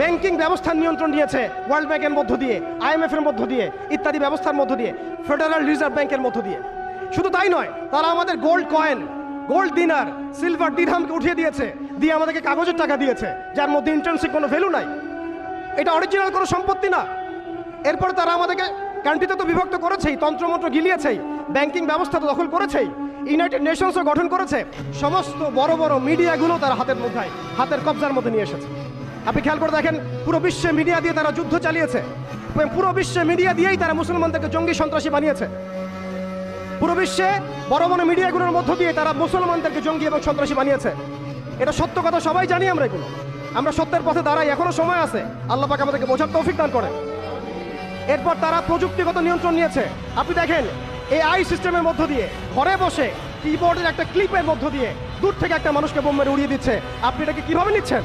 Banking ব্যবস্থার নিয়ন্ত্রণ নিয়েছে ওয়ার্ল্ড ব্যাংকের মধ্য দিয়ে, IMF এর মধ্য দিয়ে, ইত্যাদি ব্যবস্থার মধ্য দিয়ে, ফেডারেল রিজার্ভ ব্যাংকের মধ্য দিয়ে। শুধু তাই নয়, তারা আমাদের গোল্ড কয়েন, গোল্ড দিনার, সিলভার দিরহামকে উঠিয়ে দিয়েছে, দিয়ে আমাদেরকে কাগজের টাকা দিয়েছে, যার মধ্যে ইন্ট্রিনসিক কোনো ভ্যালু নাই। এটা অরিজিনাল কোনো সম্পত্তি না। এরপর তারা আমাদেরকে কান্ট্রিতে তো বিভক্ত করেছেই, তন্ত্রমন্ত্র গিলিয়েছেই, ব্যাংকিং ব্যবস্থা তো দখল করেছেই, ইউনাইটেড নেশনসও গঠন করেছে, সমস্ত বড় বড় মিডিয়াগুলো তারা হাতের কবজার মধ্যে নিয়ে এসেছে। আপনি খেয়াল করে দেখেন, পুরো বিশ্বে মিডিয়া দিয়ে তারা যুদ্ধ চালিয়েছে, পুরো বিশ্বে মিডিয়া দিয়েই তারা মুসলমানদেরকে জঙ্গি সন্ত্রাসী বানিয়েছে। পুরো বিশ্বে বড় বড় মিডিয়াগুলোর মধ্য দিয়ে তারা মুসলমানদেরকে জঙ্গি এবং সন্ত্রাসী বানিয়েছে। এটা সত্য কথা, সবাই জানি আমরা এগুলো। আমরা সত্যের পথে দাঁড়াই, এখনো সময় আছে, আল্লাহ পাক আমাদেরকে বোঝার তৌফিক দান করেন। এরপর তারা প্রযুক্তিগত নিয়ন্ত্রণ নিয়েছে। আপনি দেখেন, AI সিস্টেমের মধ্য দিয়ে ঘরে বসে কিবোর্ডের একটা ক্লিপের মধ্য দিয়ে দূর থেকে একটা মানুষকে বোম মেরে উড়িয়ে দিচ্ছে। আপনি এটাকে কিভাবে নিচ্ছেন?